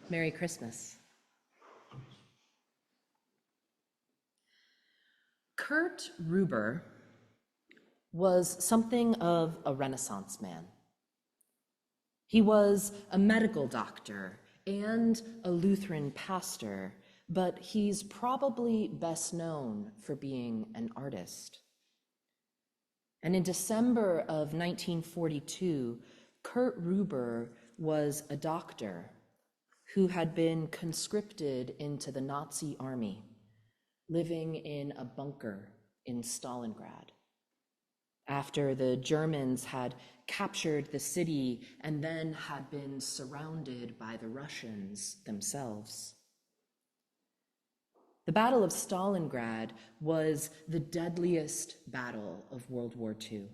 Merry Christmas. Kurt Ruber was something of a Renaissance man. He was a medical doctor and a Lutheran pastor, but he's probably best known for being an artist. And in December of 1942, Kurt Ruber was a doctor who had been conscripted into the Nazi army, living in a bunker in Stalingrad, after the Germans had captured the city and then had been surrounded by the Russians themselves. The Battle of Stalingrad was the deadliest battle of World War II.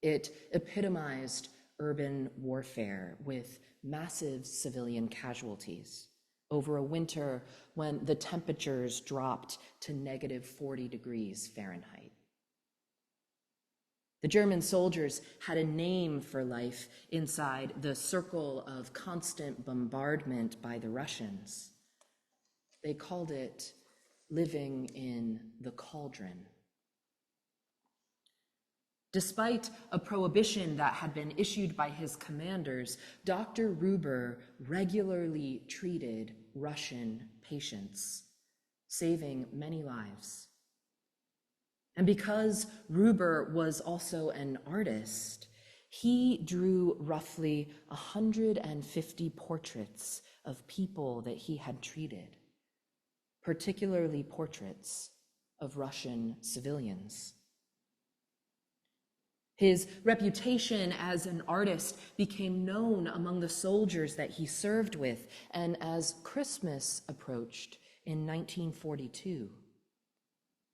It epitomized urban warfare with massive civilian casualties over a winter when the temperatures dropped to -40 degrees Fahrenheit. The German soldiers had a name for life inside the circle of constant bombardment by the Russians. They called it living in the cauldron. Despite a prohibition that had been issued by his commanders, Dr. Ruber regularly treated Russian patients, saving many lives. And because Ruber was also an artist, he drew roughly 150 portraits of people that he had treated, particularly portraits of Russian civilians. His reputation as an artist became known among the soldiers that he served with, and as Christmas approached in 1942,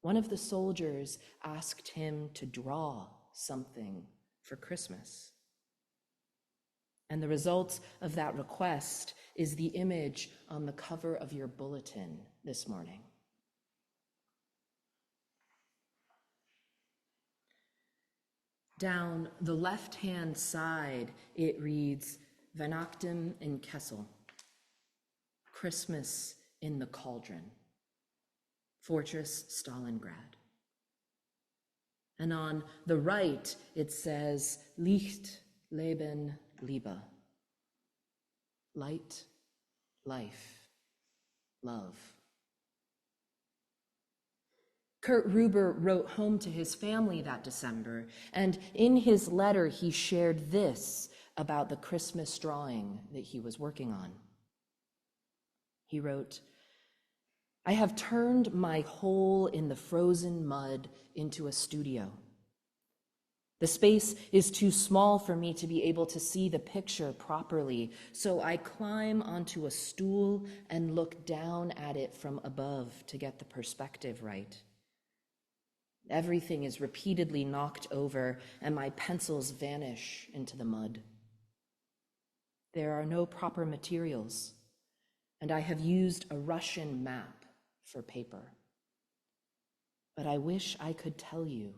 one of the soldiers asked him to draw something for Christmas. And the result of that request is the image on the cover of your bulletin this morning. Down the left-hand side, it reads, Weihnachten in Kessel, Christmas in the Cauldron, Fortress Stalingrad. And on the right, it says, Licht, Leben, Liebe, light, life, love. Kurt Ruber wrote home to his family that December, and in his letter, he shared this about the Christmas drawing that he was working on. He wrote, I have turned my hole in the frozen mud into a studio. The space is too small for me to be able to see the picture properly, so I climb onto a stool and look down at it from above to get the perspective right. Everything is repeatedly knocked over, and my pencils vanish into the mud. There are no proper materials, and I have used a Russian map for paper. But I wish I could tell you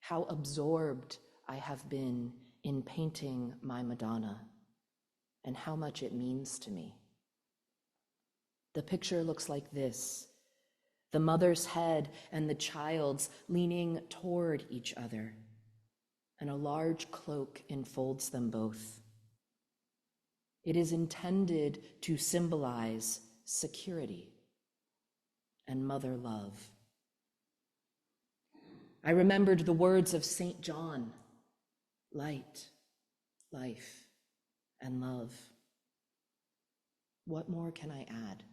how absorbed I have been in painting my Madonna and how much it means to me. The picture looks like this: the mother's head and the child's leaning toward each other, and a large cloak enfolds them both. It is intended to symbolize security and mother love. I remembered the words of St. John, light, life, and love. What more can I add?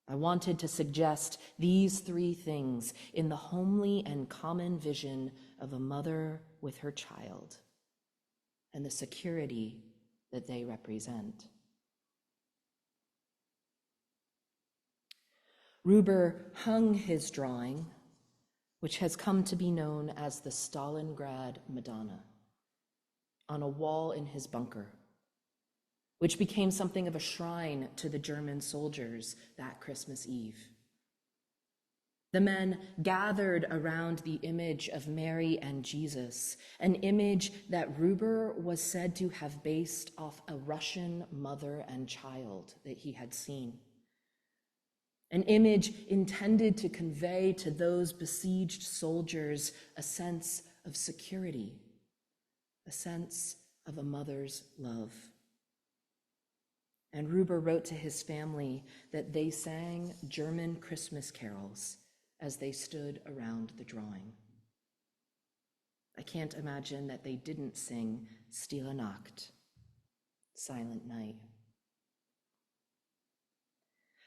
I wanted to suggest these three things in the homely and common vision of a mother with her child and the security that they represent. Ruber hung his drawing, which has come to be known as the Stalingrad Madonna, on a wall in his bunker, which became something of a shrine to the German soldiers that Christmas Eve. The men gathered around the image of Mary and Jesus, an image that Ruber was said to have based off a Russian mother and child that he had seen. An image intended to convey to those besieged soldiers a sense of security, a sense of a mother's love. And Ruber wrote to his family that they sang German Christmas carols as they stood around the drawing. I can't imagine that they didn't sing Stille Nacht, Silent Night.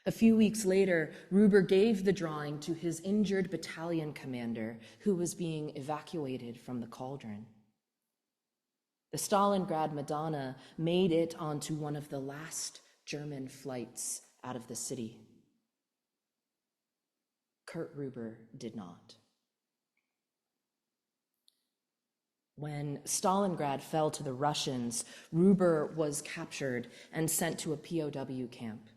A few weeks later, Ruber gave the drawing to his injured battalion commander who was being evacuated from the cauldron. The Stalingrad Madonna made it onto one of the last German flights out of the city. Kurt Ruber did not. When Stalingrad fell to the Russians, Ruber was captured and sent to a POW camp.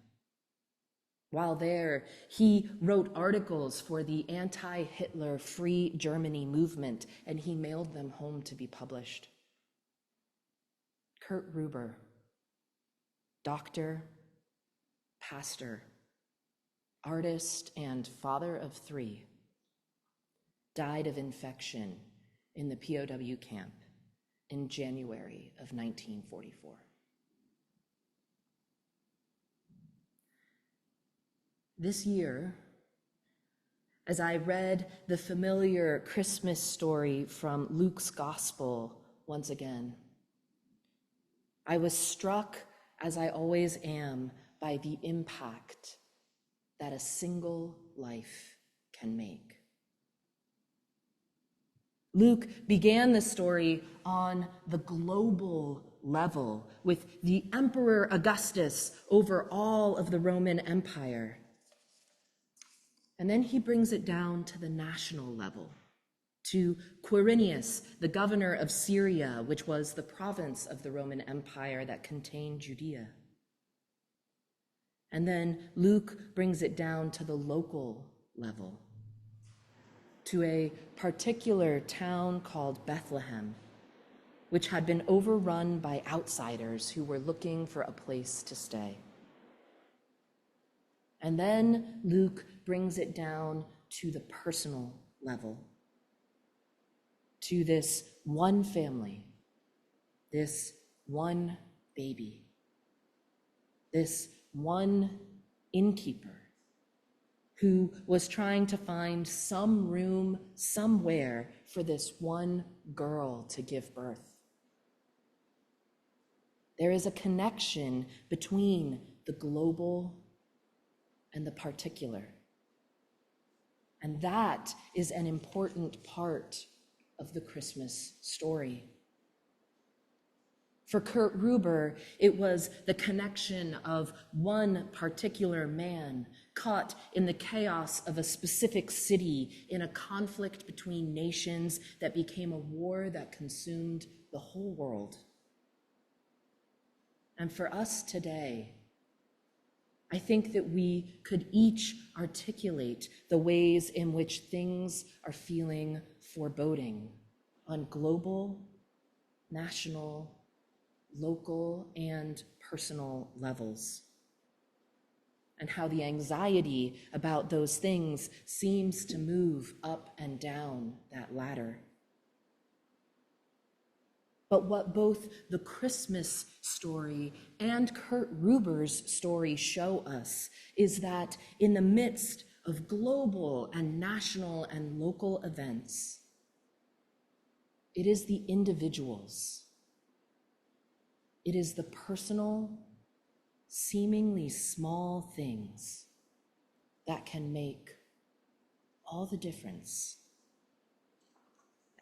While there, he wrote articles for the anti-Hitler Free Germany movement, and he mailed them home to be published. Kurt Ruber, doctor, pastor, artist, and father of three, died of infection in the POW camp in January of 1944. This year, as I read the familiar Christmas story from Luke's Gospel once again, I was struck, as I always am, by the impact that a single life can make. Luke began the story on the global level with the Emperor Augustus over all of the Roman Empire. And then he brings it down to the national level, to Quirinius, the governor of Syria, which was the province of the Roman Empire that contained Judea. And then Luke brings it down to the local level, to a particular town called Bethlehem, which had been overrun by outsiders who were looking for a place to stay. And then Luke brings it down to the personal level, to this one family, this one baby, this one innkeeper who was trying to find some room somewhere for this one girl to give birth. There is a connection between the global and the particular. And that is an important part of the Christmas story. For Kurt Ruber, it was the connection of one particular man caught in the chaos of a specific city in a conflict between nations that became a war that consumed the whole world. And for us today, I think that we could each articulate the ways in which things are feeling foreboding on global, national, local, and personal levels, and how the anxiety about those things seems to move up and down that ladder. But what both the Christmas story and Kurt Ruber's story show us is that in the midst of global and national and local events, it is the individuals, it is the personal, seemingly small things that can make all the difference.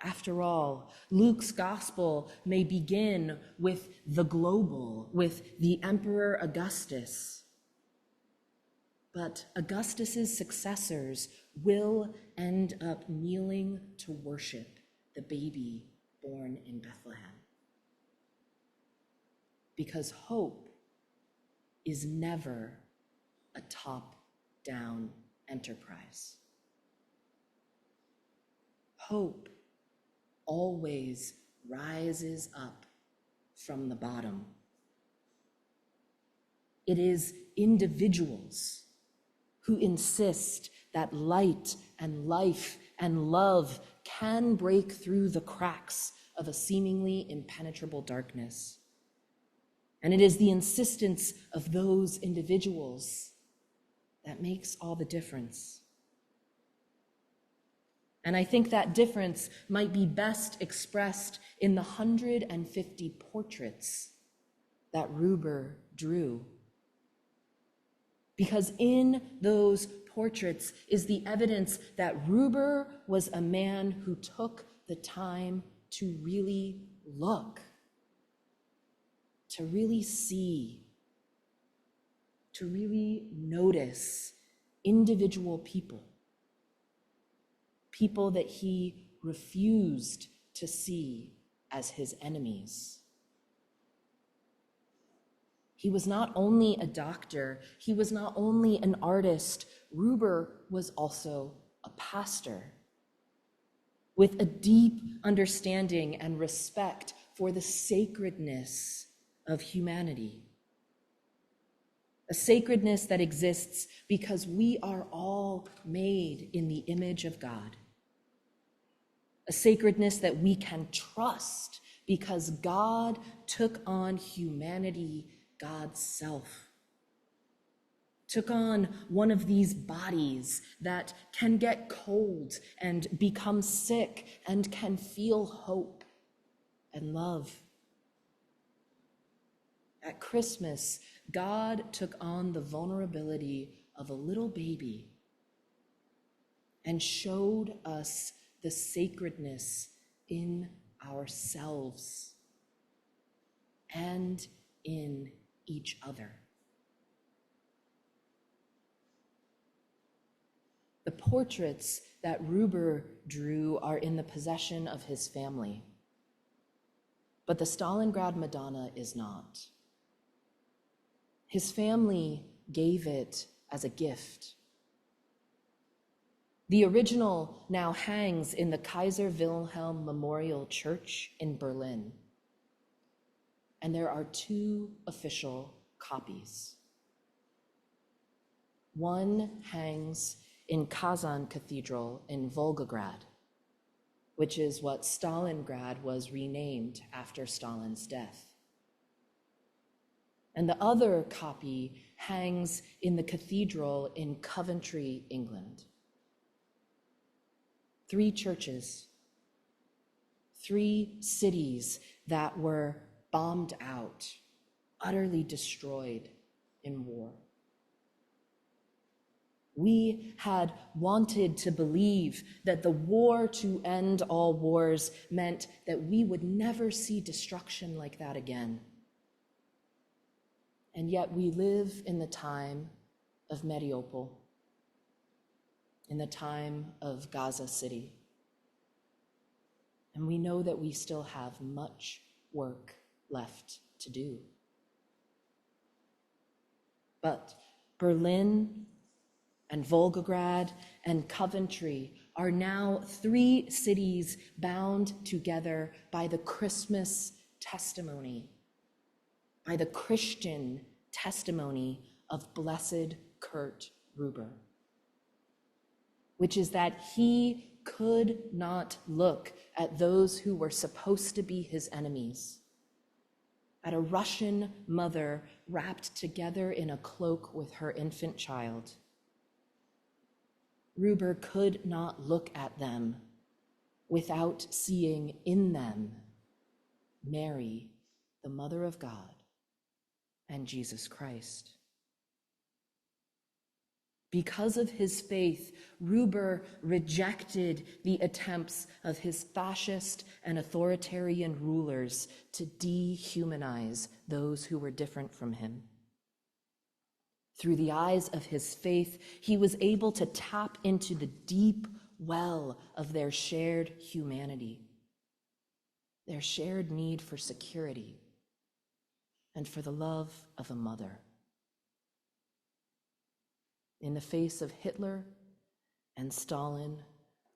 After all, Luke's gospel may begin with the global, with the Emperor Augustus. But Augustus's successors will end up kneeling to worship the baby born in Bethlehem. Because hope is never a top-down enterprise. hope always rises up from the bottom. It is individuals who insist that light and life and love can break through the cracks of a seemingly impenetrable darkness. And it is the insistence of those individuals that makes all the difference. And I think that difference might be best expressed in the 150 portraits that Ruber drew. Because in those portraits is the evidence that Ruber was a man who took the time to really look, to really see, to really notice individual people, people that he refused to see as his enemies. He was not only a doctor, he was not only an artist, Ruber was also a pastor with a deep understanding and respect for the sacredness of humanity. A sacredness that exists because we are all made in the image of God. A sacredness that we can trust because God took on humanity, God's self. Took on one of these bodies that can get cold and become sick and can feel hope and love. At Christmas, God took on the vulnerability of a little baby and showed us the sacredness in ourselves and in each other. The portraits that Ruber drew are in the possession of his family, but the Stalingrad Madonna is not. His family gave it as a gift. The original now hangs in the Kaiser Wilhelm Memorial Church in Berlin, and there are 2 official copies. One hangs in Kazan Cathedral in Volgograd, which is what Stalingrad was renamed after Stalin's death. And the other copy hangs in the cathedral in Coventry, England. 3 churches, 3 cities that were bombed out, utterly destroyed in war. We had wanted to believe that the war to end all wars meant that we would never see destruction like that again. And yet we live in the time of Mariupol, in the time of Gaza City. And we know that we still have much work left to do. But Berlin and Volgograd and Coventry are now 3 cities bound together by the Christmas testimony, by the Christian testimony of Blessed Kurt Ruber, which is that he could not look at those who were supposed to be his enemies, at a Russian mother wrapped together in a cloak with her infant child. Ruber could not look at them without seeing in them Mary, the Mother of God, and Jesus Christ. Because of his faith, Ruber rejected the attempts of his fascist and authoritarian rulers to dehumanize those who were different from him. Through the eyes of his faith, he was able to tap into the deep well of their shared humanity, their shared need for security, and for the love of a mother. In the face of Hitler and Stalin,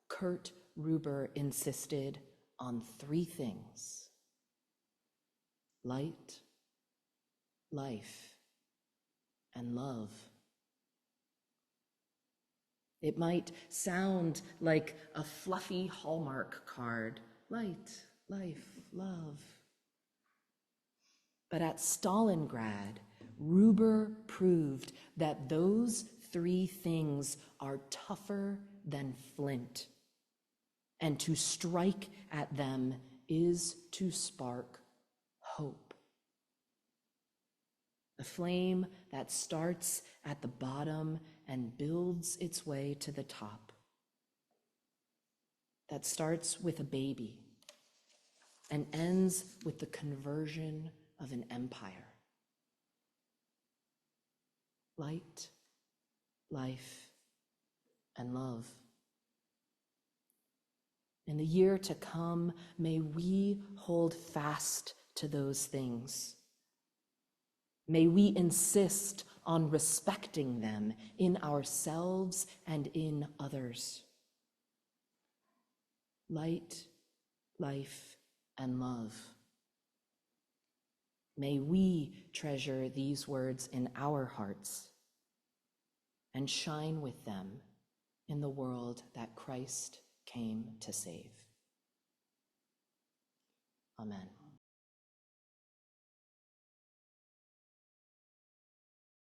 Kurt Ruber insisted on three things: light, life, and love. It might sound like a fluffy Hallmark card: light, life, love. But at Stalingrad, Ruber proved that those three things are tougher than flint, and to strike at them is to spark hope. A flame that starts at the bottom and builds its way to the top. That starts with a baby and ends with the conversion of an empire. Light, life, and love. In the year to come, may we hold fast to those things. May we insist on respecting them in ourselves and in others. Light, life, and love. May we treasure these words in our hearts and shine with them in the world that Christ came to save. Amen.